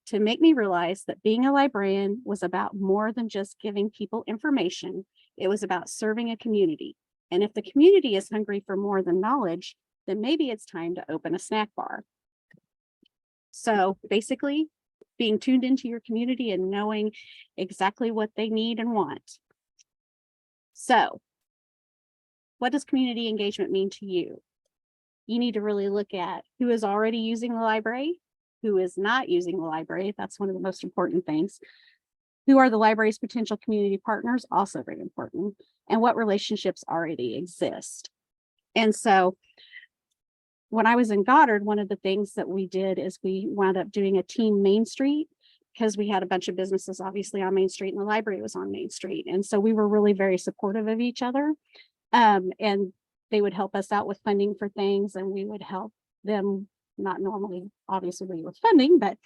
to make me realize that being a librarian was about more than just giving people information. It was about serving a community. And if the community is hungry for more than knowledge, then maybe it's time to open a snack bar. So basically, being tuned into your community and knowing exactly what they need and want. So, what does community engagement mean to you? You need to really look at who is already using the library, who is not using the library. That's one of the most important things. Who are the library's potential community partners? Also very important. And what relationships already exist. And so when I was in Goddard, one of the things that we did is we wound up doing a team Main Street, because we had a bunch of businesses obviously on Main Street and the library was on Main Street. And so we were really very supportive of each other. And they would help us out with funding for things, and we would help them, not normally obviously with funding, but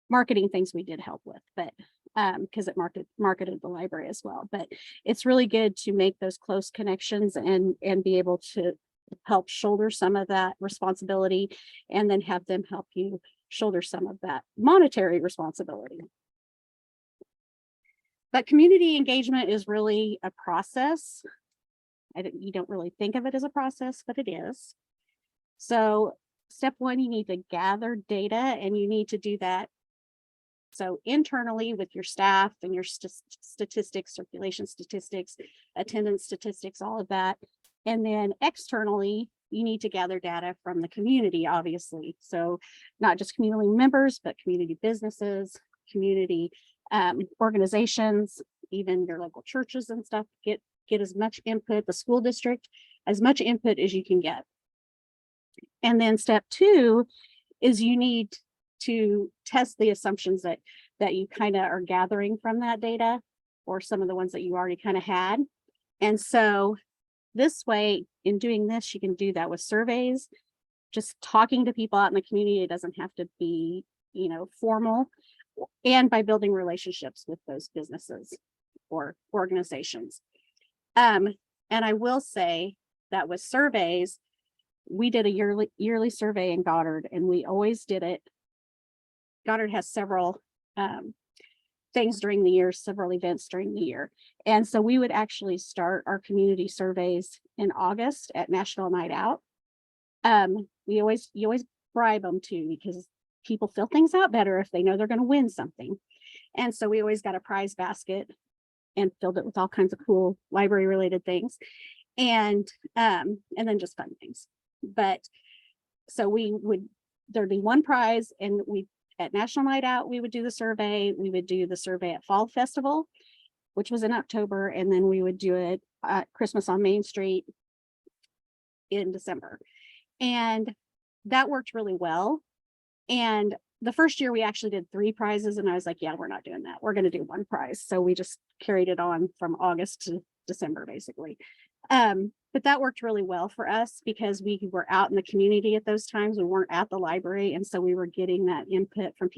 marketing things we did help with, but because it marketed the library as well. But it's really good to make those close connections and be able to help shoulder some of that responsibility, and then have them help you shoulder some of that monetary responsibility. But community engagement is really a process. You don't really think of it as a process, but it is. So step one, you need to gather data, and you need to do that. So internally with your staff and your statistics, circulation statistics, attendance statistics, all of that. And then externally, you need to gather data from the community, obviously. So not just community members, but community businesses, community organizations, even your local churches and stuff. Get as much input, the school district, as much input as you can get. And then step two is you need to test the assumptions that you kind of are gathering from that data, or some of the ones that you already kind of had. And so this way, in doing this, you can do that with surveys, just talking to people out in the community. It doesn't have to be, formal, and by building relationships with those businesses or organizations. And I will say that with surveys, we did a yearly survey in Goddard, and we always did it. Goddard has several things during the year, several events during the year. And so we would actually start our community surveys in August at National Night Out. You always bribe them too, because people fill things out better if they know they're going to win something. And so we always got a prize basket and filled it with all kinds of cool library related things, and then just fun things. But so there'd be one prize, and at National Night Out, we would do the survey. We would do the survey at Fall Festival, which was in October, and then we would do it at Christmas on Main Street in December. And that worked really well. And the first year we actually did 3 prizes, and I was like, yeah, we're not doing that. We're going to do 1 prize. So we just carried it on from August to December, basically. But that worked really well for us because we were out in the community at those times. We weren't at the library. And so we were getting that input from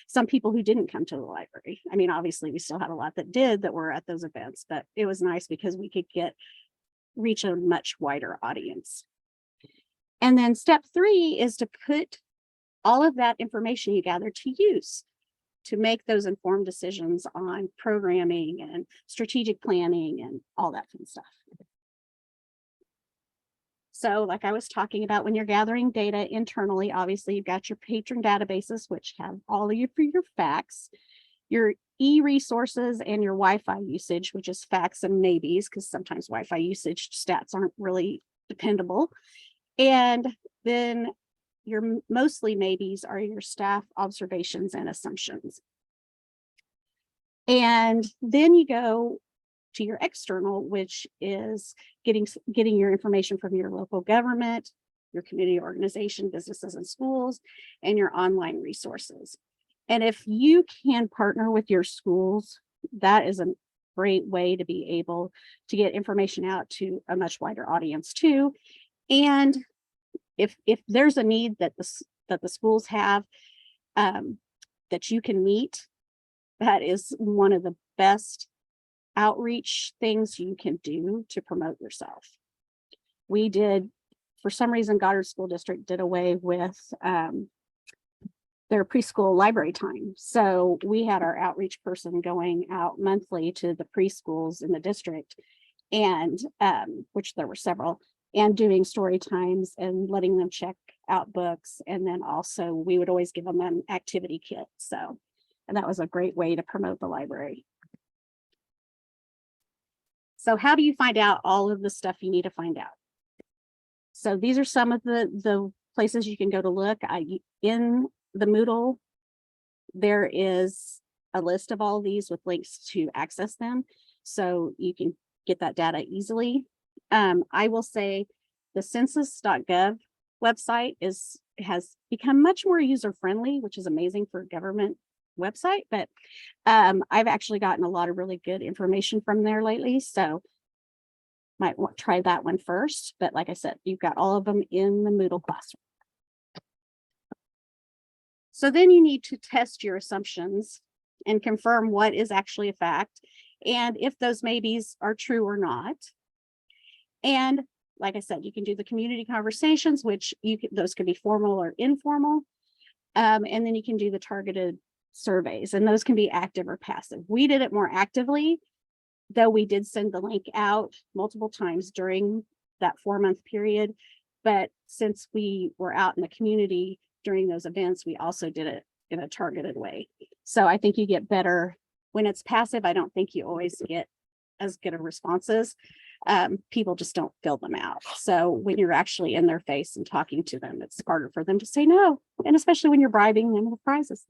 some people who didn't come to the library. I mean, obviously we still had a lot that were at those events, but it was nice because we could reach a much wider audience. And then step 3 is to put all of that information you gather to use to make those informed decisions on programming and strategic planning and all that fun stuff. So like I was talking about, when you're gathering data internally, obviously you've got your patron databases, which have all of your facts, your e-resources, and your Wi-Fi usage, which is facts and maybes, because sometimes Wi-Fi usage stats aren't really dependable. And then your mostly maybes are your staff observations and assumptions. And then you go to your external, which is getting your information from your local government, your community organization, businesses and schools, and your online resources. And if you can partner with your schools, that is a great way to be able to get information out to a much wider audience too. And if there's a need that the schools have that you can meet, that is one of the best outreach things you can do to promote yourself. We did, for some reason, Goddard School District did away with their preschool library time. So we had our outreach person going out monthly to the preschools in the district, and which there were several, and doing story times and letting them check out books. And then also we would always give them an activity kit. So, and that was a great way to promote the library. So how do you find out all of the stuff you need to find out? So these are some of the places you can go to look. In the Moodle, there is a list of all of these with links to access them, so you can get that data easily. I will say the census.gov website has become much more user-friendly, which is amazing for a government website, but I've actually gotten a lot of really good information from there lately, so might want to try that one first. But like I said, you've got all of them in the Moodle classroom. So then you need to test your assumptions and confirm what is actually a fact, and if those maybes are true or not. And like I said, you can do the community conversations, which those can be formal or informal. And then you can do the targeted surveys, and those can be active or passive. We did it more actively, though we did send the link out multiple times during that 4-month period. But since we were out in the community during those events, we also did it in a targeted way. So I think you get better when it's passive. I don't think you always get as good of responses. People just don't fill them out. So when you're actually in their face and talking to them, it's harder for them to say no. And especially when you're bribing them with prizes.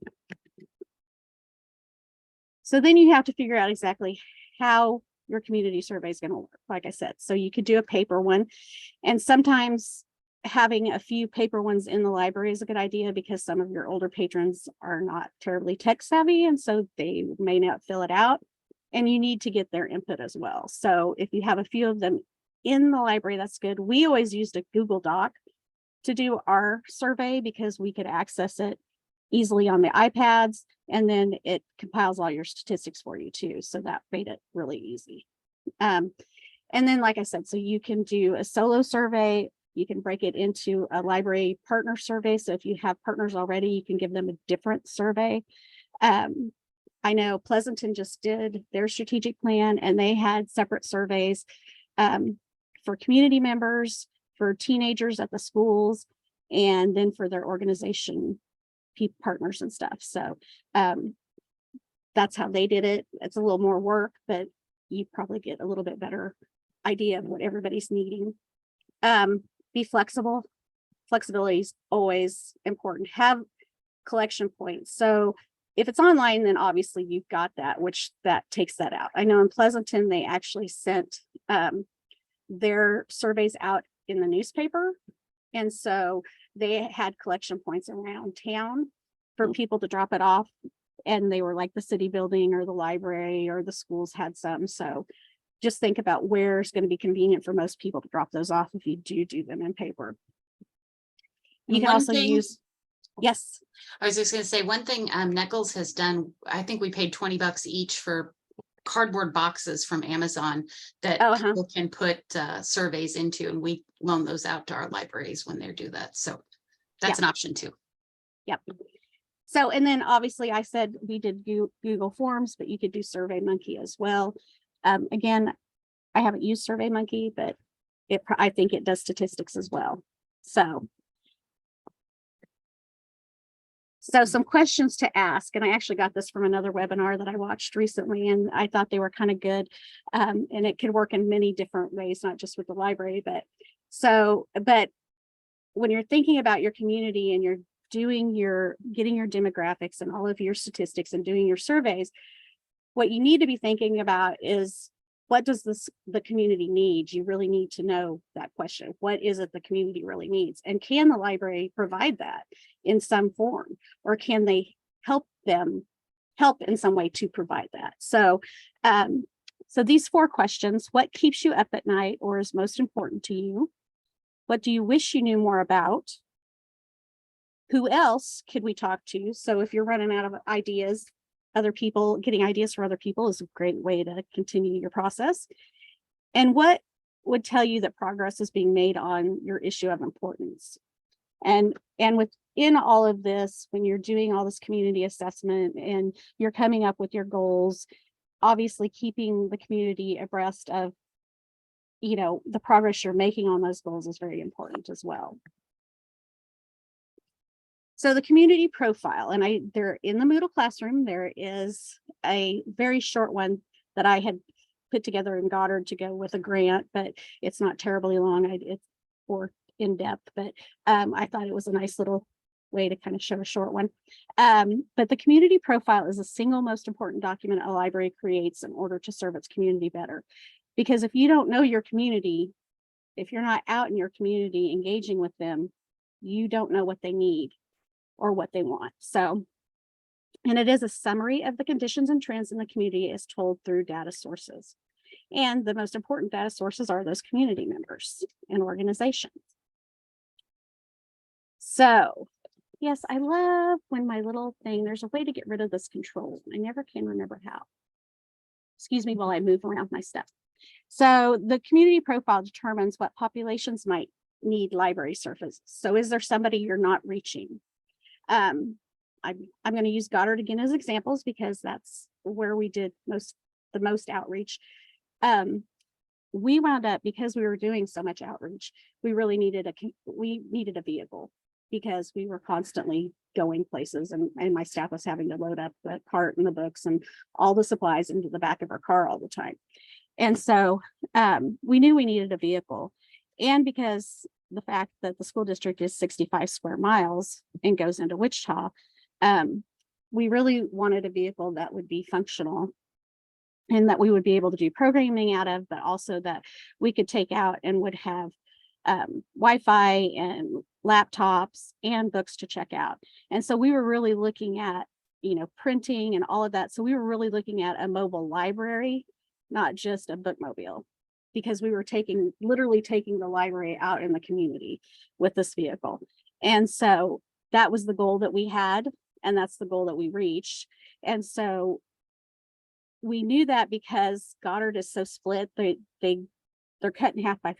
So then you have to figure out exactly how your community survey is going to work, like I said. So you could do a paper one, and sometimes having a few paper ones in the library is a good idea because some of your older patrons are not terribly tech savvy, and so they may not fill it out, and you need to get their input as well. So if you have a few of them in the library, that's good. We always used a Google Doc to do our survey because we could access it easily on the iPads, and then it compiles all your statistics for you too. So that made it really easy. And then, like I said, so you can do a solo survey. You can break it into a library partner survey. So if you have partners already, you can give them a different survey. I know Pleasanton just did their strategic plan, and they had separate surveys for community members, for teenagers at the schools, and then for their organization partners and stuff. So that's how they did it. It's a little more work, but you probably get a little bit better idea of what everybody's needing. Be flexible. Flexibility is always important. Have collection points. So if it's online, then obviously you've got that, which that takes that out. I know in Pleasanton, they actually sent their surveys out in the newspaper. And so they had collection points around town for people to drop it off. And they were like the city building or the library or the schools had some. So just think about where's going to be convenient for most people to drop those off if you do them in paper. You can also use, yes. I was just going to say one thing Nichols has done. I think we paid $20 each for cardboard boxes from Amazon that people can put surveys into, and we loan those out to our libraries when they do that. So that's an option too. Yep. So, and then obviously I said we did Google Forms, but you could do SurveyMonkey as well. Again, I haven't used SurveyMonkey, but I think it does statistics as well. So some questions to ask, and I actually got this from another webinar that I watched recently, and I thought they were kind of good. And it could work in many different ways, not just with the library, but when you're thinking about your community and you're getting your demographics and all of your statistics and doing your surveys, what you need to be thinking about is, what does the community need? You really need to know that question. What is it the community really needs? And can the library provide that in some form? Or can they help in some way to provide that? So, so these 4 questions: what keeps you up at night or is most important to you? What do you wish you knew more about? Who else could we talk to? So if you're running out of ideas, getting ideas from other people is a great way to continue your process. And what would tell you that progress is being made on your issue of importance? And with in all of this, when you're doing all this community assessment and you're coming up with your goals, obviously keeping the community abreast of, the progress you're making on those goals is very important as well. So the community profile, and they're in the Moodle classroom. There is a very short one that I had put together in Goddard to go with a grant, but it's not terribly long. It's or in depth, but I thought it was a nice little way to kind of show a short one. But the community profile is the single most important document a library creates in order to serve its community better. Because if you don't know your community, if you're not out in your community engaging with them, you don't know what they need or what they want. So, and it is a summary of the conditions and trends in the community as told through data sources. And the most important data sources are those community members and organizations. So, yes, I love when my little thing, there's a way to get rid of this control. I never can remember how. Excuse me while I move around my stuff. So the community profile determines what populations might need library services. So is there somebody you're not reaching? I'm going to use Goddard again as examples because that's where we did the most outreach. We wound up, because we were doing so much outreach, we really needed a vehicle because we were constantly going places, and my staff was having to load up the cart and the books and all the supplies into the back of our car all the time. And so we knew we needed a vehicle. And because the fact that the school district is 65 square miles and goes into Wichita, we really wanted a vehicle that would be functional and that we would be able to do programming out of, but also that we could take out and would have Wi-Fi and laptops and books to check out. And so we were really looking at, printing and all of that. So we were really looking at a mobile library, not just a bookmobile, because we were literally taking the library out in the community with this vehicle. And so that was the goal that we had, and that's the goal that we reached. And so we knew that because Goddard is so split, they're cut in half by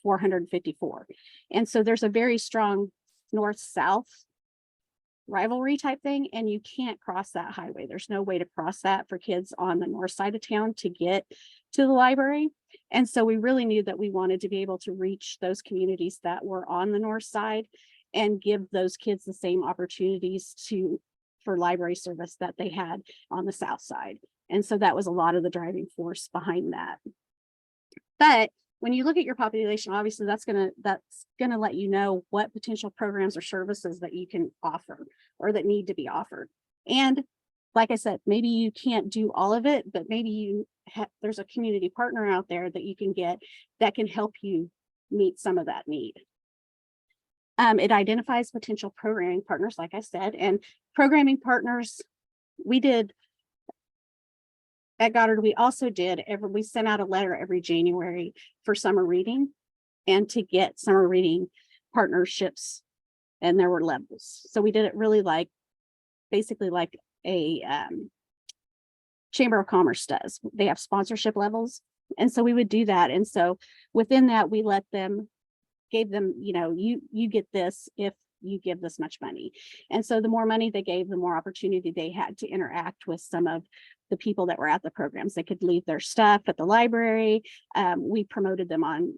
454. And so there's a very strong north-south rivalry type thing, and you can't cross that highway. There's no way to cross that for kids on the north side of town to get to the library. And so we really knew that we wanted to be able to reach those communities that were on the north side and give those kids the same opportunities for library service that they had on the south side. And so that was a lot of the driving force behind that. But when you look at your population, obviously that's gonna let you know what potential programs or services that you can offer or that need to be offered. And like I said, maybe you can't do all of it, but maybe there's a community partner out there that you can get that can help you meet some of that need. It identifies potential programming partners, like I said, and programming partners, we did at Goddard, we also we sent out a letter every January for summer reading and to get summer reading partnerships, and there were levels. So we did it really basically like a Chamber of Commerce does. They have sponsorship levels. And so we would do that. And so within that, we gave them, you get this if you give this much money. And so the more money they gave, the more opportunity they had to interact with some of the people that were at the programs. They could leave their stuff at the library. We promoted them on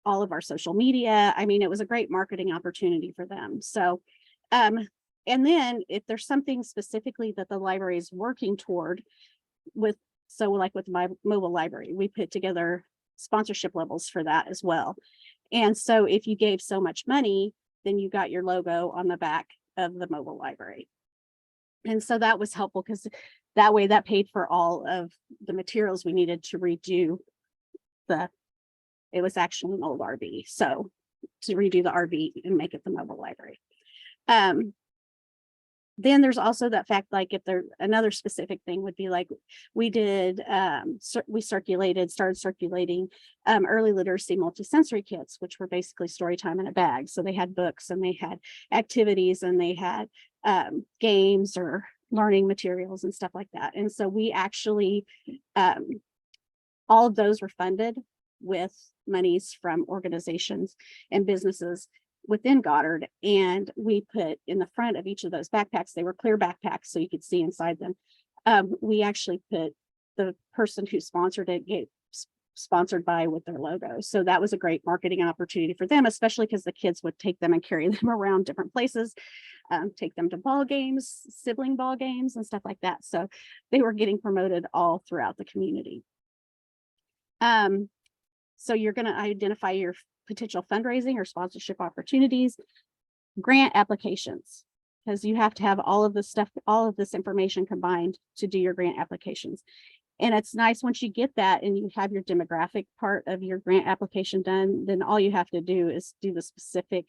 all of our social media. I mean, it was a great marketing opportunity for them. So, and then if there's something specifically that the library is working toward like with my mobile library, we put together sponsorship levels for that as well. And so if you gave so much money, then you got your logo on the back of the mobile library. And so that was helpful because that way that paid for all of the materials we needed to redo it was actually an old RV. So to redo the RV and make it the mobile library. Then there's also that fact, like if there another specific thing would be like we did, we started circulating early literacy multisensory kits, which were basically story time in a bag. So they had books and they had activities and they had games or learning materials and stuff like that. And so we actually, all of those were funded with monies from organizations and businesses within Goddard, and we put in the front of each of those backpacks, they were clear backpacks so you could see inside them. We actually put the person who sponsored it sponsored by with their logo. So that was a great marketing opportunity for them, especially because the kids would take them and carry them around different places, take them to ball games, sibling ball games and stuff like that. So they were getting promoted all throughout the community. So you're going to identify your potential fundraising or sponsorship opportunities, grant applications, because you have to have all of this stuff, all of this information combined to do your grant applications. And it's nice once you get that and you have your demographic part of your grant application done, then all you have to do is do the specific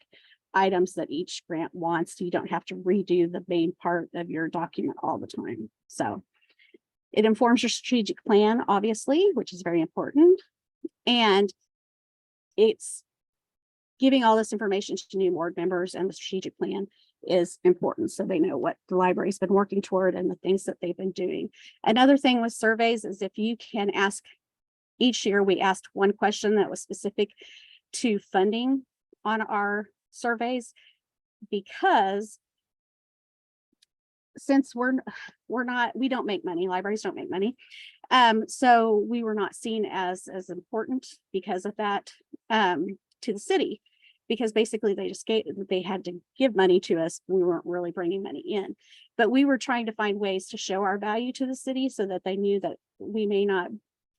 items that each grant wants. So you don't have to redo the main part of your document all the time. So it informs your strategic plan, obviously, which is very important. And it's giving all this information to new board members, and the strategic plan is important so they know what the library's been working toward and the things that they've been doing. Another thing with surveys is if you can ask, each year we asked one question that was specific to funding on our surveys, because since we don't make money, libraries don't make money. So we were not seen as important because of that to the city, because basically they had to give money to us. We weren't really bringing money in, but we were trying to find ways to show our value to the city so that they knew that we may not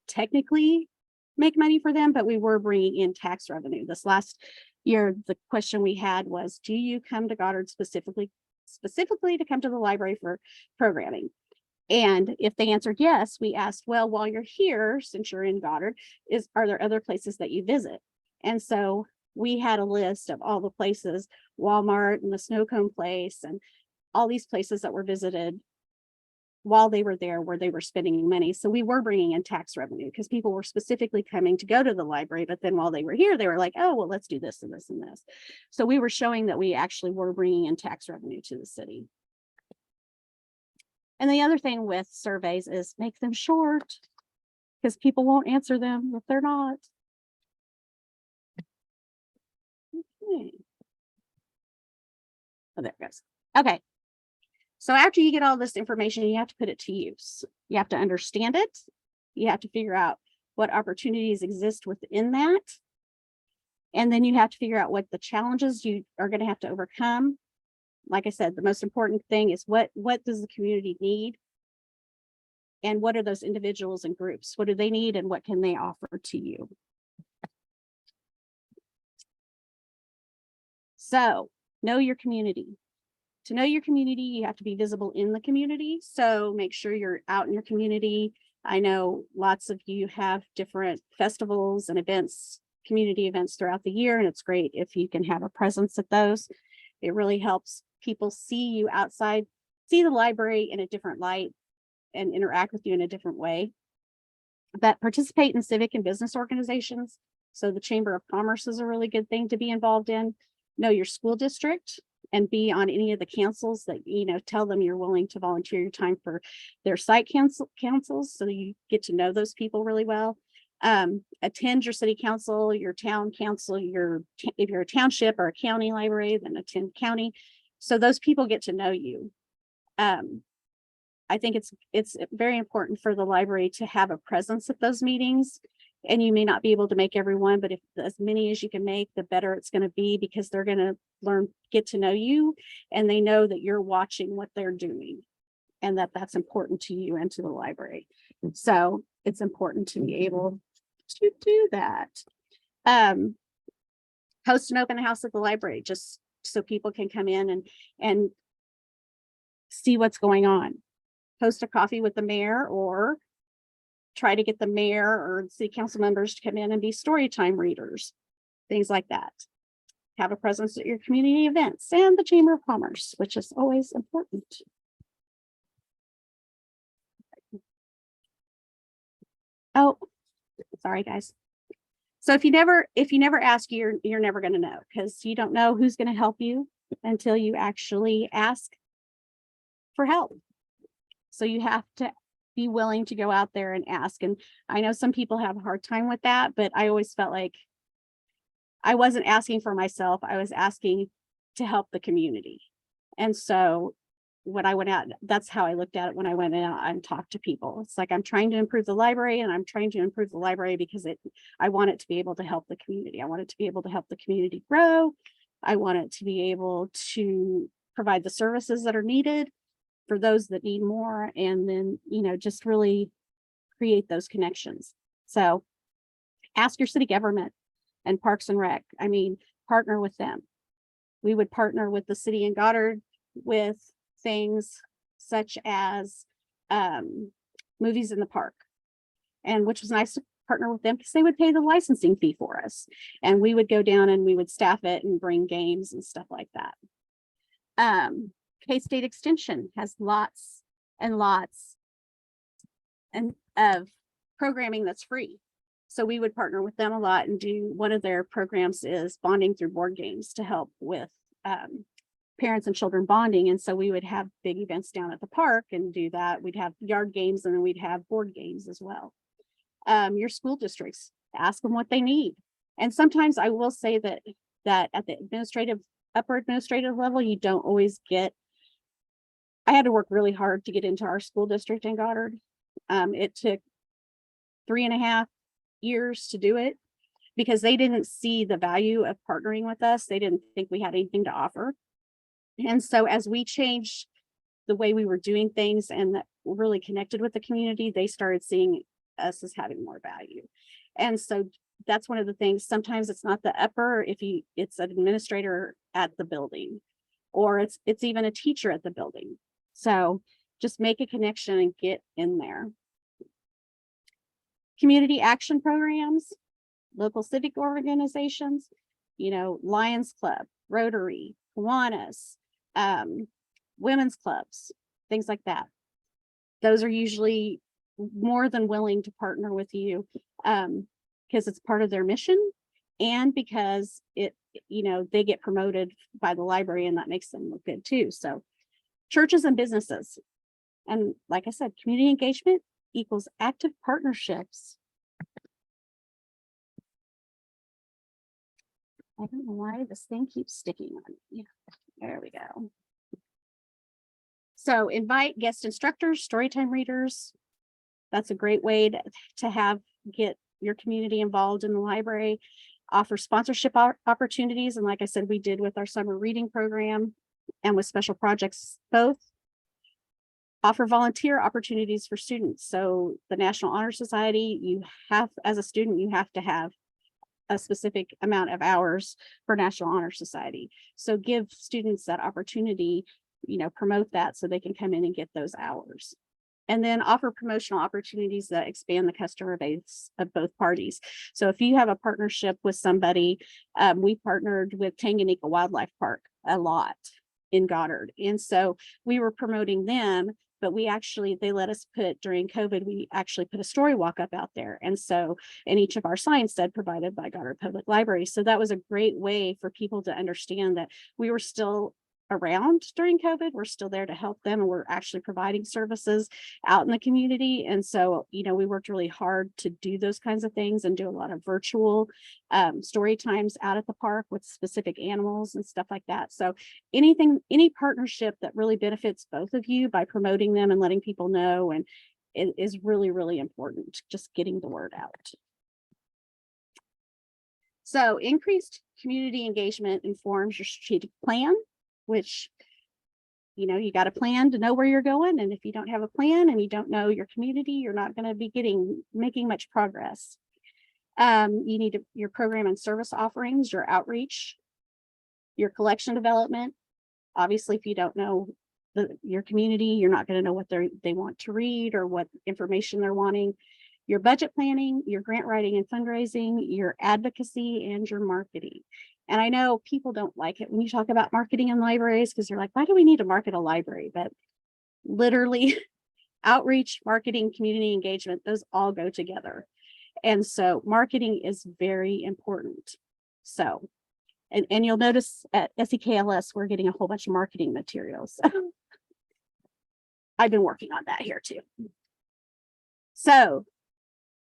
technically make money for them, but we were bringing in tax revenue. This last year, the question we had was, do you come to Goddard specifically to come to the library for programming? And if they answered yes, we asked, well, while you're here, since you're in Goddard, are there other places that you visit? And so we had a list of all the places, Walmart and the Snow Cone Place and all these places that were visited while they were there, where they were spending money. So we were bringing in tax revenue because people were specifically coming to go to the library. But then while they were here, they were like, oh, well, let's do this and this and this. So we were showing that we actually were bringing in tax revenue to the city. And the other thing with surveys is make them short, because people won't answer them if they're not. Okay. Oh, there it goes. Okay. So after you get all this information, you have to put it to use. You have to understand it. You have to figure out what opportunities exist within that. And then you have to figure out what the challenges you are going to have to overcome. Like I said, the most important thing is what does the community need? And what are those individuals and groups? What do they need and what can they offer to you? So know your community. To know your community, you have to be visible in the community. So make sure you're out in your community. I know lots of you have different festivals and events, community events throughout the year, and it's great if you can have a presence at those. It really helps people see you outside, see the library in a different light and interact with you in a different way. But participate in civic and business organizations. So the Chamber of Commerce is a really good thing to be involved in. Know your school district and be on any of the councils that, tell them you're willing to volunteer your time for their site councils. So you get to know those people really well. Attend your city council, your town council, if you're a township or a county library, then attend county. So those people get to know you. I think it's very important for the library to have a presence at those meetings. And you may not be able to make everyone, but if as many as you can make, the better it's going to be, because they're going to get to know you, and they know that you're watching what they're doing and that that's important to you and to the library. So it's important to be able to do that. Host an open house at the library, just so people can come in and see what's going on. Host a coffee with the mayor, or try to get the mayor or city council members to come in and be story time readers, things like that. Have a presence at your community events and the Chamber of Commerce, which is always important. Oh, sorry, guys. So if you never ask, you're never going to know, because you don't know who's going to help you until you actually ask for help. So you have to be willing to go out there and ask. And I know some people have a hard time with that, but I always felt like I wasn't asking for myself. I was asking to help the community. And so when I went out, that's how I looked at it when I went out and talked to people. It's like, I'm trying to improve the library, and I'm trying to improve the library because I want it to be able to help the community. I want it to be able to help the community grow. I want it to be able to provide the services that are needed for those that need more. And then, just really create those connections. So ask your city government and Parks and Rec. I mean, partner with them. We would partner with the city in Goddard with things such as movies in the park, and which was nice to partner with them because they would pay the licensing fee for us, and we would go down and we would staff it and bring games and stuff like that. K-State Extension has lots and lots of programming that's free. So we would partner with them a lot and do, one of their programs is bonding through board games to help with parents and children bonding. And so we would have big events down at the park and do that. We'd have yard games, and then we'd have board games as well. Your school districts, ask them what they need. And sometimes I will say that at the upper administrative level, you don't always get, I had to work really hard to get into our school district in Goddard. It took 3.5 years to do it because they didn't see the value of partnering with us. They didn't think we had anything to offer. And so as we changed the way we were doing things and that really connected with the community, they started seeing us as having more value. And so that's one of the things. Sometimes it's not the upper, it's an administrator at the building, or it's even a teacher at the building. So just make a connection and get in there. Community action programs, local civic organizations, Lions Club, Rotary, Kiwanis, women's clubs, things like that. Those are usually more than willing to partner with you because it's part of their mission, and because they get promoted by the library, and that makes them look good too. So churches and businesses, and like I said, community engagement equals active partnerships. I don't know why this thing keeps sticking on me. There we go. So invite guest instructors, storytime readers. That's a great way to get your community involved in the library. Offer sponsorship opportunities. And like I said, we did with our summer reading program and with special projects both. Offer volunteer opportunities for students. So the National Honor Society, as a student, you have to have a specific amount of hours for National Honor Society. So give students that opportunity, promote that so they can come in and get those hours. And then offer promotional opportunities that expand the customer base of both parties. So if you have a partnership with somebody, we partnered with Tanganyika Wildlife Park a lot in Goddard. And so we were promoting them, but they let us during COVID, we actually put a story walk up out there. And each of our signs said provided by Goddard Public Library. So that was a great way for people to understand that we were still around during COVID. We're still there to help them, and we're actually providing services out in the community. And so, we worked really hard to do those kinds of things and do a lot of virtual story times out at the park with specific animals and stuff like that. So any partnership that really benefits both of you by promoting them and letting people know, and it is really, really important, just getting the word out. So increased community engagement informs your strategic plan, which, you got a plan to know where you're going. And if you don't have a plan and you don't know your community, you're not going to be making much progress. You need your program and service offerings, your outreach, your collection development. Obviously, if you don't know your community, you're not going to know what they want to read or what information they're wanting. Your budget planning, your grant writing and fundraising, your advocacy, and your marketing. And I know people don't like it when you talk about marketing in libraries because you're like, why do we need to market a library? But literally, outreach, marketing, community engagement, those all go together. And so marketing is very important. So, and you'll notice at SEKLS, we're getting a whole bunch of marketing materials. I've been working on that here too. So,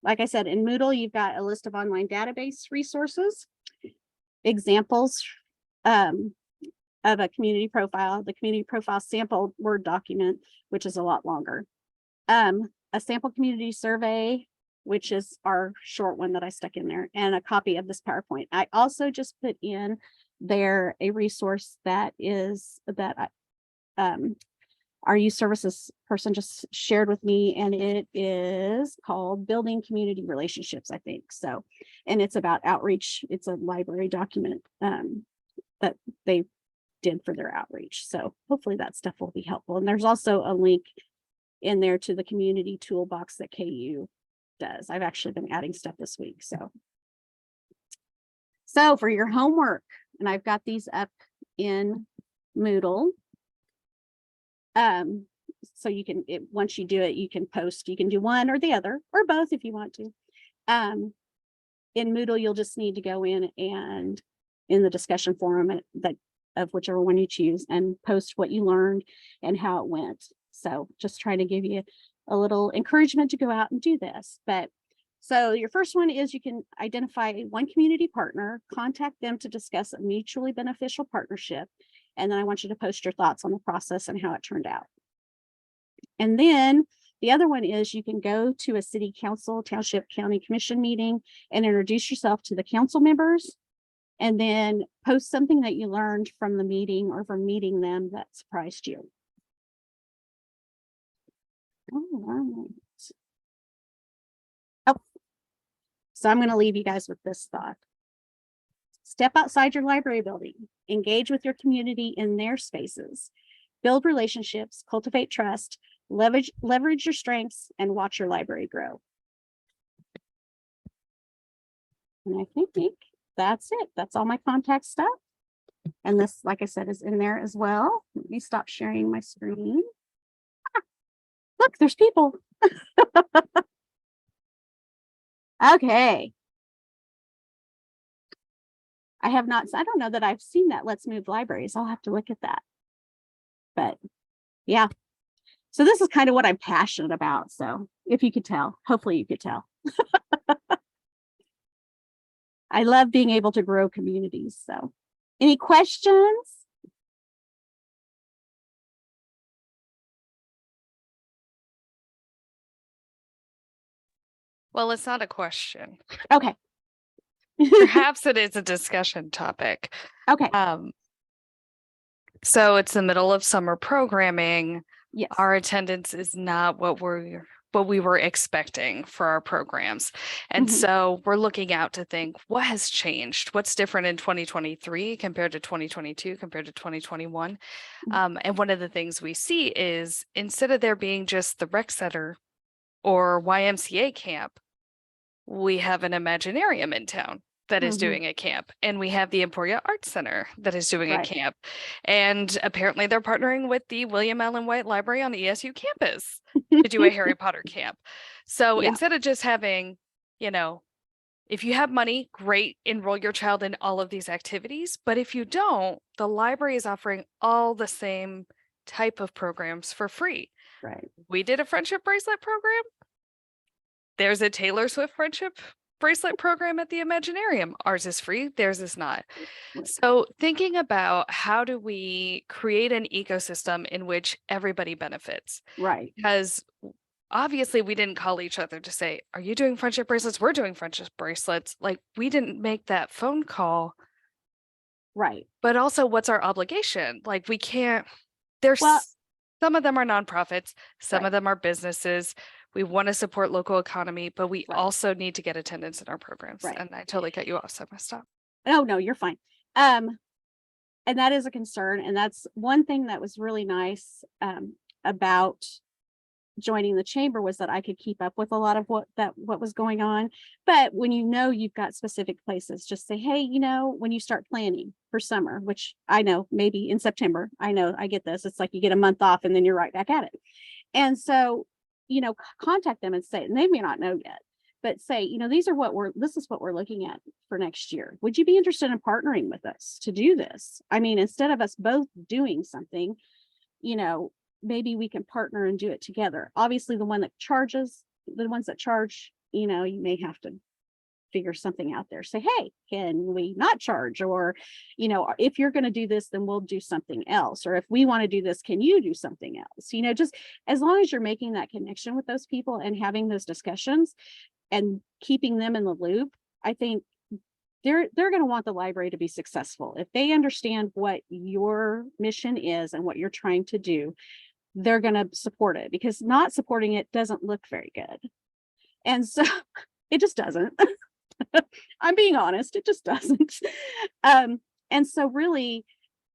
like I said, in Moodle, you've got a list of online database resources. examples of a community profile, the community profile sample Word document, which is a lot longer. A sample community survey, which is our short one that I stuck in there, and a copy of this PowerPoint. I also just put in there a resource that our youth services person just shared with me, and it is called Building Community Relationships, I think. So, and it's about outreach. It's a library document that they did for their outreach. So hopefully that stuff will be helpful. And there's also a link in there to the community toolbox that KU does. I've actually been adding stuff this week. So for your homework, and I've got these up in Moodle. So you can, once you do it, you can post, you can do one or the other, or both if you want to. In Moodle, you'll just need to go in and in the discussion forum of whichever one you choose, and post what you learned and how it went. So just trying to give you a little encouragement to go out and do this. But so your first one is you can identify one community partner, contact them to discuss a mutually beneficial partnership. And then I want you to post your thoughts on the process and how it turned out. And then the other one is you can go to a city council, township, county commission meeting and introduce yourself to the council members, and then post something that you learned from the meeting or from meeting them that surprised you. All right. Oh, so I'm going to leave you guys with this thought. Step outside your library building, engage with your community in their spaces, build relationships, cultivate trust, leverage your strengths, and watch your library grow. And I think that's it. That's all my contact stuff. And this, like I said, is in there as well. Let me stop sharing my screen. Ah, look, there's people. Okay. I don't know that I've seen that Let's Move Libraries. I'll have to look at that. But yeah. So this is kind of what I'm passionate about. So if you could tell, hopefully you could tell. I love being able to grow communities. So any questions? Well, it's not a question. Okay. Perhaps it is a discussion topic. Okay. So it's the middle of summer programming. Yes. Our attendance is not what we were expecting for our programs. And so we're looking out to think, what has changed? What's different in 2023 compared to 2022, compared to 2021? And one of the things we see is instead of there being just the rec center or YMCA camp, we have an Imaginarium in town that is doing a camp, and we have the Emporia Arts Center that is doing a camp. And apparently they're partnering with the William Allen White Library on the ESU campus to do a Harry Potter camp. So instead of just having, if you have money, great, enroll your child in all of these activities. But if you don't, the library is offering all the same type of programs for free. Right. We did a friendship bracelet program. There's a Taylor Swift friendship bracelet program at the Imaginarium. Ours is free, theirs is not. So thinking about how do we create an ecosystem in which everybody benefits? Right. Because obviously we didn't call each other to say, are you doing friendship bracelets? We're doing friendship bracelets. Like, we didn't make that phone call. Right. But also, what's our obligation? Like, we can't, some of them are nonprofits, some of them are businesses. We want to support local economy, but we also need to get attendance in our programs. Right. And I totally cut you off, so I must stop. Oh, no, you're fine. And that is a concern. And that's one thing that was really nice about joining the chamber, was that I could keep up with a lot of what was going on. But when you've got specific places, just say, hey, when you start planning for summer, which I know maybe in September, I know I get this. It's like you get a month off and then you're right back at it. And so, contact them and say, and they may not know yet, but say, this is what we're looking at for next year. Would you be interested in partnering with us to do this? I mean, instead of us both doing something, maybe we can partner and do it together. Obviously, the ones that charge, you may have to figure something out there. Say, hey, can we not charge? Or, you know, if you're going to do this, then we'll do something else. Or if we want to do this, can you do something else? You know, just as long as you're making that connection with those people and having those discussions and keeping them in the loop, I think they're going to want the library to be successful. If they understand what your mission is and what you're trying to do, they're going to support it, because not supporting it doesn't look very good. And so it just doesn't. I'm being honest, it just doesn't. And so really,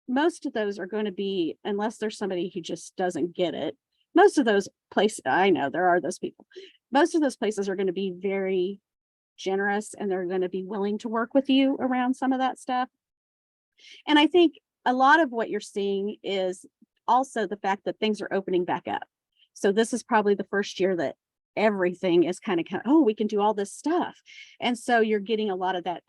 most of those are going to be, unless there's somebody who just doesn't get it, most of those places, I know there are those people, most of those places are going to be very generous, and they're going to be willing to work with you around some of that stuff. And I think a lot of what you're seeing is also the fact that things are opening back up. So this is probably the first year that everything is kind of, oh, we can do all this stuff. And so you're getting a lot of that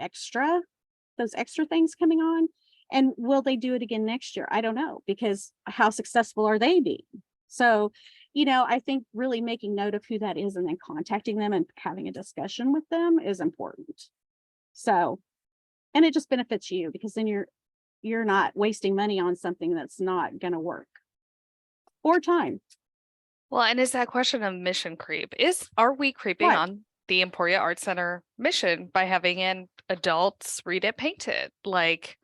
those extra things coming on. And will they do it again next year? I don't know, because how successful are they being? So, you know, I think really making note of who that is and then contacting them and having a discussion with them is important. So, and it just benefits you, because then you're not wasting money on something that's not going to work, or time. Well, and is that question of mission creep? Are we creeping Right. on the Emporia Arts Center mission by having in adults read it, paint it? Like,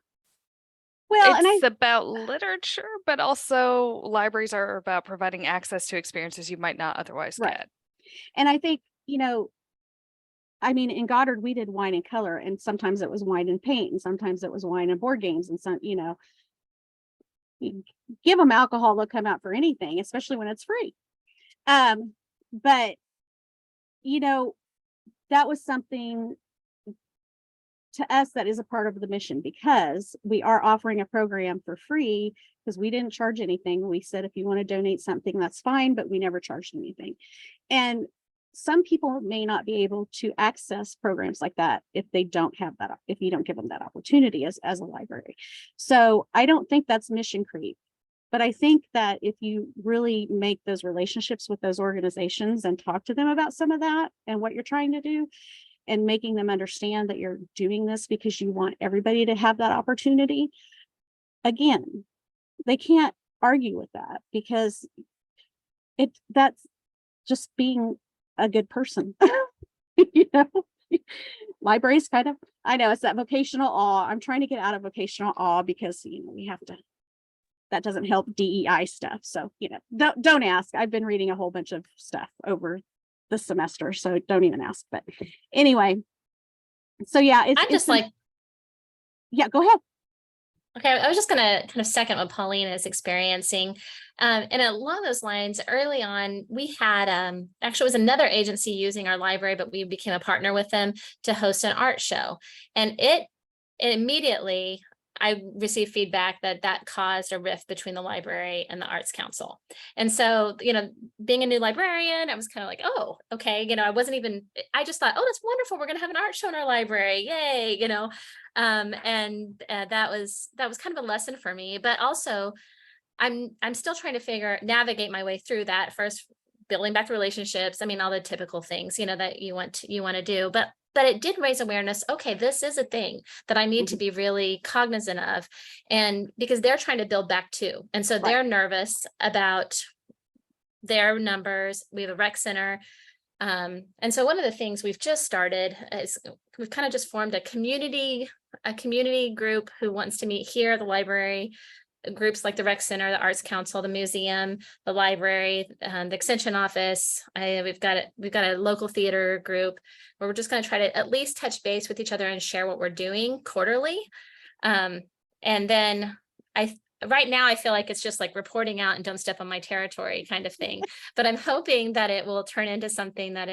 Well, it's about literature, but also libraries are about providing access to experiences you might not otherwise right. get. And I think, you know, I mean, in Goddard, we did wine and color, and sometimes it was wine and paint, and sometimes it was wine and board games, and some, you know, you give them alcohol, they'll come out for anything, especially when it's free. But you know, that was something to us that is a part of the mission, because we are offering a program for free, because we didn't charge anything. We said, if you want to donate something, that's fine, but we never charged anything. And some people may not be able to access programs like that if they don't have that, if you don't give them that opportunity as a library. So I don't think that's mission creep. But I think that if you really make those relationships with those organizations and talk to them about some of that and what you're trying to do, and making them understand that you're doing this because you want everybody to have that opportunity, again, they can't argue with that, because that's just being a good person. You know, libraries kind of, I know it's that vocational awe. I'm trying to get out of vocational awe, because, you know, we have to, that doesn't help DEI stuff. So, you know, don't ask. I've been reading a whole bunch of stuff over the semester, so don't even ask. But anyway, so yeah, yeah, go ahead. Okay, I was just going to kind of second what Pauline is experiencing. And along those lines, early on, we had, actually it was another agency using our library, but we became a partner with them to host an art show. And it immediately, I received feedback that caused a rift between the library and the Arts Council. And so, you know, being a new librarian, I was kind of like, oh, okay. You know, I just thought, oh, that's wonderful. We're going to have an art show in our library. Yay. You know, that was kind of a lesson for me, but also I'm still trying to navigate my way through that. First, building back relationships. I mean, all the typical things, you know, that you want to do, but it did raise awareness. Okay, this is a thing that I need to be really cognizant of. And because they're trying to build back too. And so they're nervous about their numbers. We have a rec center. And so one of the things we've just started is we've kind of just formed a community group who wants to meet here at the library. Groups like the Rec Center, the Arts Council, the museum, the library, the extension office. We've got a local theater group where we're just going to try to at least touch base with each other and share what we're doing quarterly. And then right now I feel like it's just like reporting out and don't step on my territory kind of thing. But I'm hoping that it will turn into something that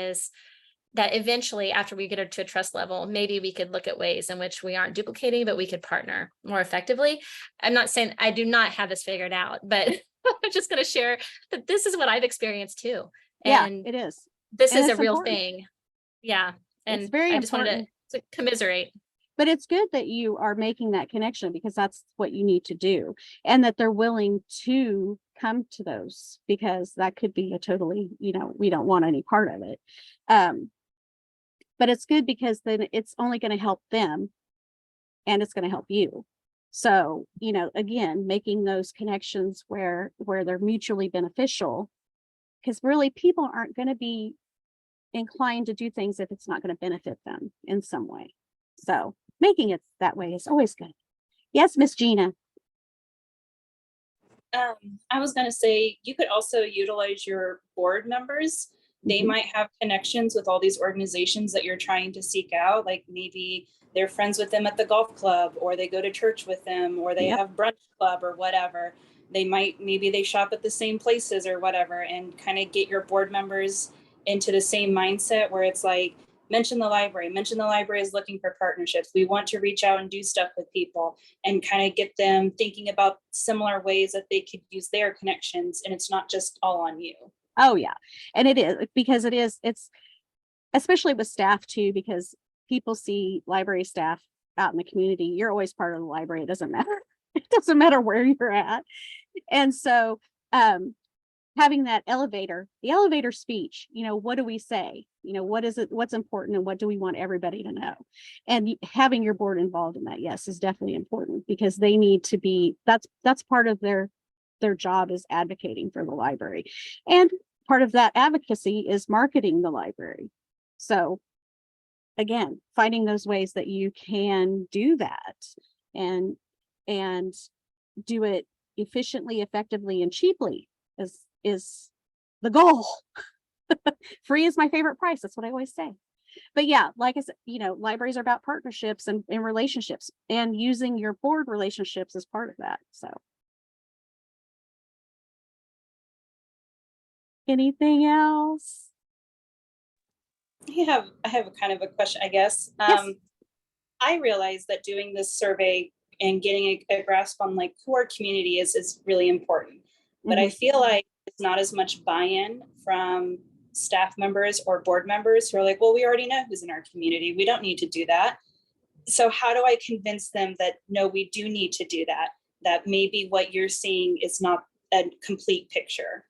eventually, after we get to a trust level, maybe we could look at ways in which we aren't duplicating, but we could partner more effectively. I'm not saying I do not have this figured out, but I'm just going to share that this is what I've experienced too. And yeah, it is. This and is a real important. thing. Yeah. And it's very I just important. wanted to commiserate. But it's good that you are making that connection, because that's what you need to do, and that they're willing to come to those, because that could be a totally, you know, we don't want any part of it. But it's good because then it's only going to help them and it's going to help you. So, you know, again, making those connections where they're mutually beneficial, because really people aren't going to be inclined to do things if it's not going to benefit them in some way. So making it that way is always good. Yes, Miss Gina. I was going to say, you could also utilize your board members. They Mhm. might have connections with all these organizations that you're trying to seek out. Like maybe they're friends with them at the golf club, or they go to church with them, or they Yep. have brunch club or whatever. Maybe they shop at the same places or whatever, and kind of get your board members into the same mindset where it's like, mention the library is looking for partnerships. We want to reach out and do stuff with people, and kind of get them thinking about similar ways that they could use their connections, and it's not just all on you. Oh yeah. And it is, because it's especially with staff too, because people see library staff out in the community. You're always part of the library. It doesn't matter. It doesn't matter where you're at. And so having the elevator speech, you know, what do we say? You know, what is it, what's important, and what do we want everybody to know? And having your board involved in that, yes, is definitely important, because they need to be, that's part of their job, is advocating for the library. And part of that advocacy is marketing the library. So again, finding those ways that you can do that and do it efficiently, effectively, and cheaply is the goal. Free is my favorite price. That's what I always say. But yeah, like I said, you know, libraries are about partnerships and relationships, and using your board relationships as part of that. So anything else? I have a kind of a question, I guess. Yes. I realized that doing this survey and getting a grasp on like who our community is really important. But I feel like it's not as much buy-in from staff members or board members who are like, well, we already know who's in our community. We don't need to do that. So how do I convince them that, no, we do need to do that, that maybe what you're seeing is not a complete picture?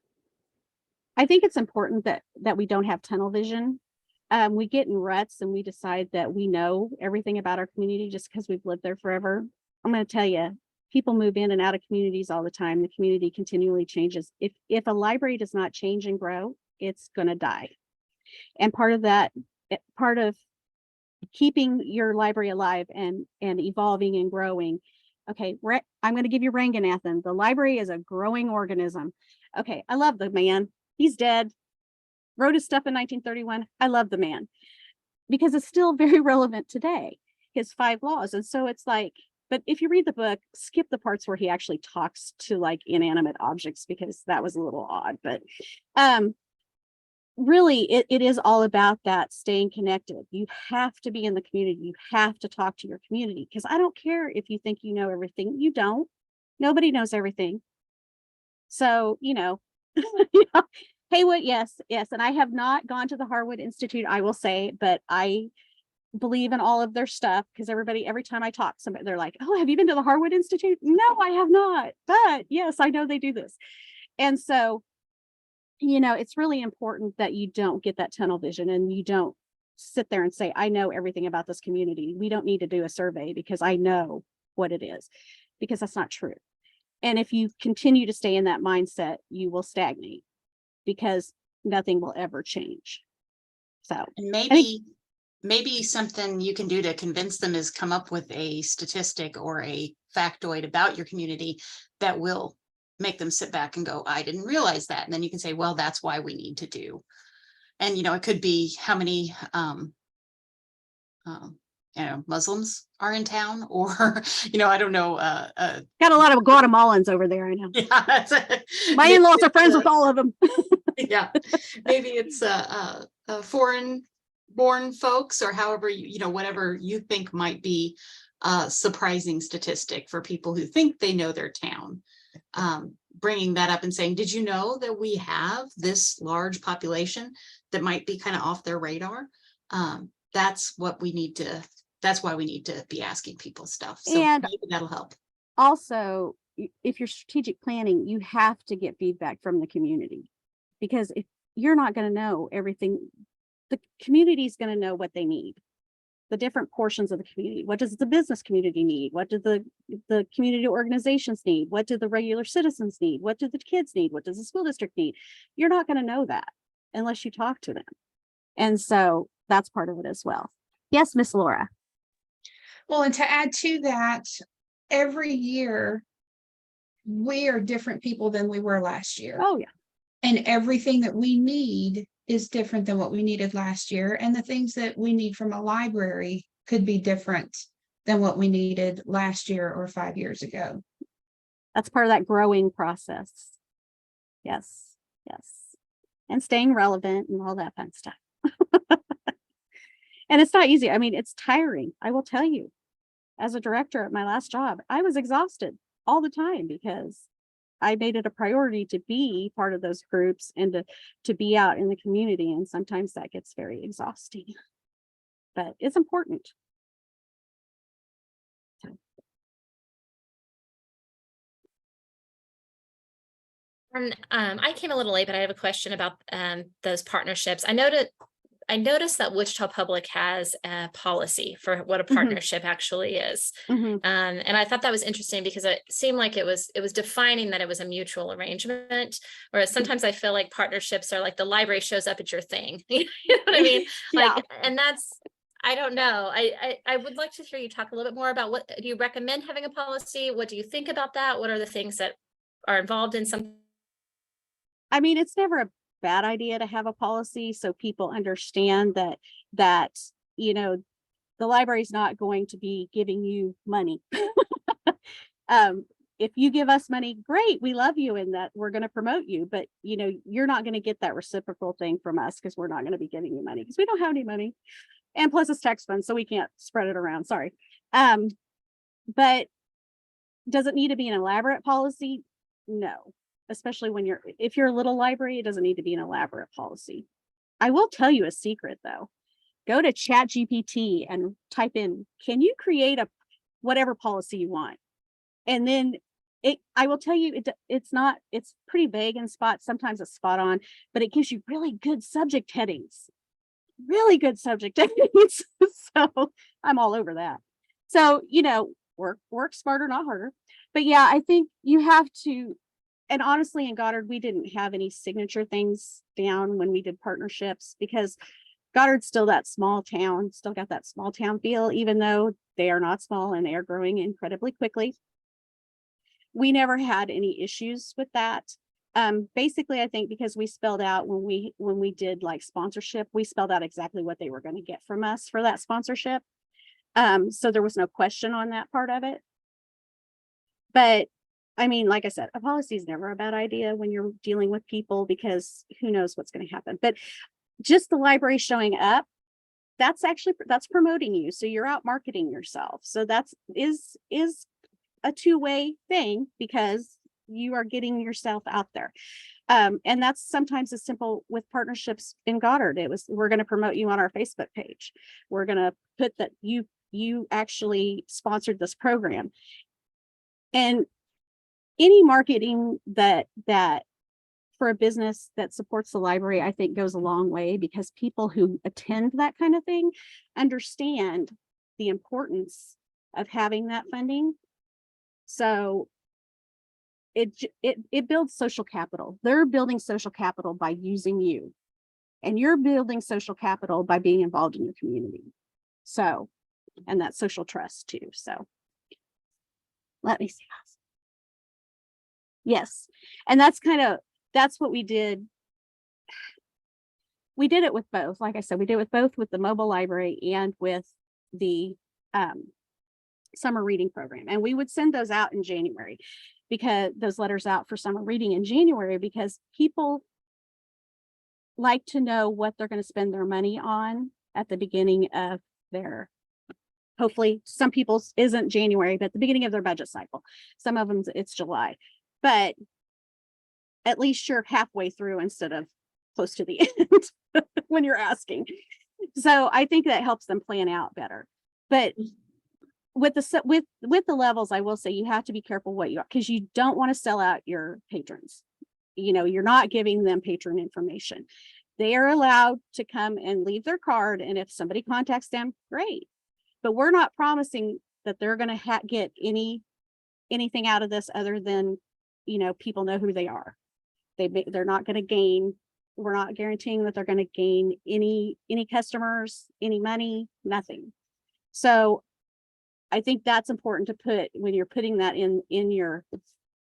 I think it's important that we don't have tunnel vision. We get in ruts and we decide that we know everything about our community just because we've lived there forever. I'm going to tell you, people move in and out of communities all the time. The community continually changes. If a library does not change and grow, it's going to die. And part of keeping your library alive and evolving and growing. Okay, I'm going to give you Ranganathan. The library is a growing organism. Okay, I love the man. He's dead. Wrote his stuff in 1931. I love the man because it's still very relevant today, his 5 laws. And so it's like, but if you read the book, skip the parts where he actually talks to like inanimate objects, because that was a little odd. But really, it is all about that staying connected. You have to be in the community. You have to talk to your community, because I don't care if you think you know everything. You don't. Nobody knows everything. So, you know, Haywood, yes. And I have not gone to the Harwood Institute, I will say, but I believe in all of their stuff, because every time I talk to somebody, they're like, oh, have you been to the Harwood Institute? No, I have not. But yes, I know they do this. And so, you know, it's really important that you don't get that tunnel vision and you don't sit there and say, I know everything about this community. We don't need to do a survey because I know what it is, because that's not true. And if you continue to stay in that mindset, you will stagnate, because nothing will ever change. So And think- maybe something you can do to convince them is come up with a statistic or a factoid about your community that will make them sit back and go, I didn't realize that. And then you can say, well, that's why we need to do. And, you know, it could be how many, Muslims are in town, or, you know, I don't know. got a lot of Guatemalans over there, I know. Yeah, My in-laws are friends with all of them. yeah, maybe it's foreign born folks, or however you know, whatever you think might be a surprising statistic for people who think they know their town. Bringing that up and saying, did you know that we have this large population that might be kind of off their radar? That's why we need to be asking people stuff. So And maybe that'll help. also, if you're strategic planning, you have to get feedback from the community, because if you're not going to know everything, the community is going to know what they need. The different portions of the community. What does the business community need? What do the community organizations need? What do the regular citizens need? What do the kids need? What does the school district need? You're not going to know that unless you talk to them. And so that's part of it as well. Yes, Miss Laura. Well, and to add to that, every year we are different people than we were last year. Oh yeah. And everything that we need is different than what we needed last year. And the things that we need from a library could be different than what we needed last year or 5 years ago. That's part of that growing process. Yes, yes. And staying relevant and all that fun stuff. And it's not easy. I mean, it's tiring. I will tell you, as a director at my last job, I was exhausted all the time because I made it a priority to be part of those groups and to be out in the community. And sometimes that gets very exhausting, but it's important. And I came a little late, but I have a question about those partnerships. I noticed that Wichita Public has a policy for what a partnership actually is. And I thought that was interesting because it seemed like it was defining that it was a mutual arrangement. Whereas sometimes I feel like partnerships are like the library shows up at your thing. You know what I mean? Like, and that's, I don't know. I would like to hear you talk a little bit more about what do you recommend having a policy? What do you think about that? What are the things that are involved in some? I mean, it's never a bad idea to have a policy so people understand that you know, the library is not going to be giving you money. If you give us money, great, we love you and that we're going to promote you, but you know, you're not going to get that reciprocal thing from us because we're not going to be giving you money because we don't have any money. And plus it's tax funds, so we can't spread it around. Sorry. But does it need to be an elaborate policy? No. Especially when if you're a little library, it doesn't need to be an elaborate policy. I will tell you a secret though. Go to ChatGPT and type in, can you create a whatever policy you want? And then I will tell you, it's pretty vague in spots. Sometimes it's spot on, but it gives you really good subject headings. Really good subject headings. So I'm all over that. So, you know, work smarter, not harder. But yeah, I think you have to. And honestly, in Goddard, we didn't have any signature things down when we did partnerships because Goddard's still that small town, still got that small town feel, even though they are not small and they are growing incredibly quickly. We never had any issues with that. Basically, I think because we spelled out when we did like sponsorship, we spelled out exactly what they were going to get from us for that sponsorship. So there was no question on that part of it. But I mean, like I said, a policy is never a bad idea when you're dealing with people because who knows what's going to happen. But just the library showing up, that's promoting you. So you're out marketing yourself. So that's is a two-way thing because you are getting yourself out there. And that's sometimes as simple with partnerships in Goddard. We're going to promote you on our Facebook page. We're going to put that you actually sponsored this program. And any marketing that for a business that supports the library, I think goes a long way because people who attend that kind of thing understand the importance of having that funding. So it builds social capital. They're building social capital by using you, and you're building social capital by being involved in your community. So, and that social trust too. So let me see. Yes. And that's what we did. We did it with both. Like I said, we did it with both with the mobile library and with the summer reading program. And we would send those out in January because those letters out for summer reading in January, because people like to know what they're going to spend their money on at the beginning of their, hopefully some people's isn't January, but the beginning of their budget cycle. Some of them it's July. But at least you're halfway through instead of close to the end when you're asking. So I think that helps them plan out better. But with the levels, I will say you have to be careful what you are, because you don't want to sell out your patrons. You know, you're not giving them patron information. They are allowed to come and leave their card, and if somebody contacts them, great. But we're not promising that they're going to get anything out of this other than, you know, people know who they are. They're not going to gain. We're not guaranteeing that they're going to gain any customers, any money, nothing. So I think that's important to put when you're putting that in your,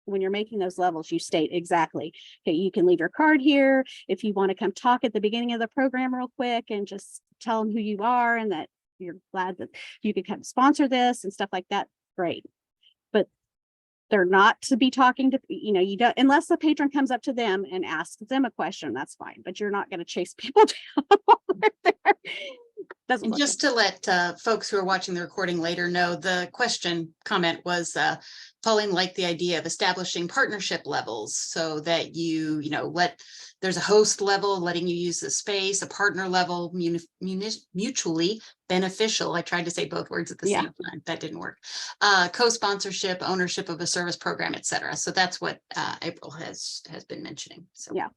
when you're making those levels, you state exactly, okay, you can leave your card here. If you want to come talk at the beginning of the program real quick and just tell them who you are and that you're glad that you could come sponsor this and stuff like that, great. But they're not to be talking to, you know, you don't, unless the patron comes up to them and asks them a question, that's fine, but you're not going to chase people down. Doesn't And look just to let folks who are watching the recording later know, the comment was Pauline liked the idea of establishing partnership levels so that you know, there's a host level letting you use the space, a partner level mutually beneficial. I tried to say both words at the same time. That didn't work. Co-sponsorship, ownership of a service program, etc. So that's what April has been mentioning. So Yeah.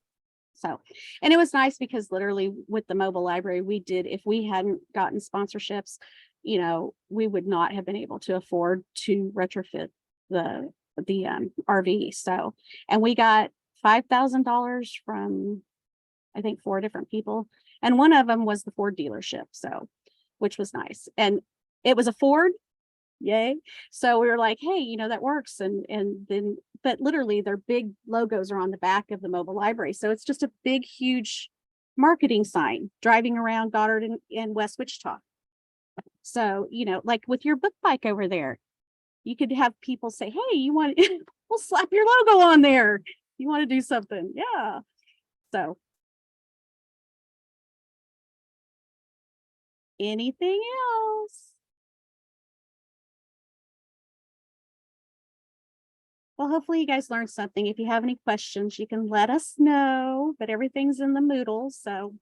So, and it was nice because literally with the mobile library, we did, if we hadn't gotten sponsorships, you know, we would not have been able to afford to retrofit the RV. So, and we got $5,000 from, I think, 4 different people. And one of them was the Ford dealership. So, which was nice. And it was a Ford. Yay. So we were like, hey, you know, that works. And then, but literally their big logos are on the back of the mobile library. So it's just a big, huge marketing sign driving around Goddard and West Wichita. So, you know, like with your book bike over there, you could have people say, hey, you want, we'll slap your logo on there. You want to do something. Yeah. So. Anything else? Well, hopefully you guys learned something. If you have any questions, you can let us know, but everything's in the Moodle. So.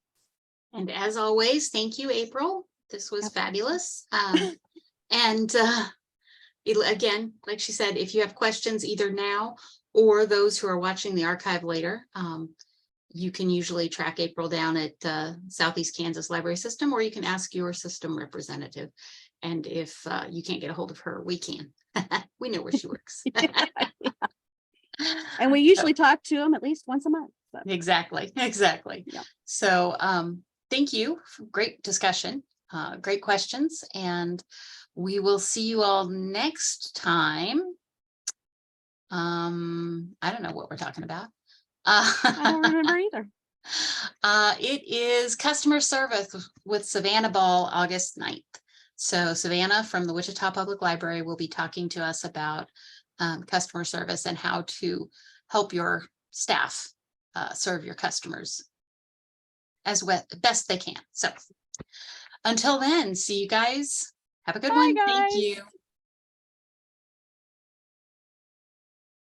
And as always, thank you, April. This was fabulous. And again, like she said, if you have questions either now or those who are watching the archive later, you can usually track April down at Southeast Kansas Library System, or you can ask your system representative. And if you can't get a hold of her, we can. We know where she works. And we usually talk to them at least once a month. So. Exactly. Yeah. So thank you. Great discussion. Great questions. And we will see you all next time. I don't know what we're talking about. I don't remember either. It is customer service with Savannah Ball, August 9th. So Savannah from the Wichita Public Library will be talking to us about customer service and how to help your staff serve your customers as best they can. So until then, see you guys. Have a good one. Bye, Thank guys. you.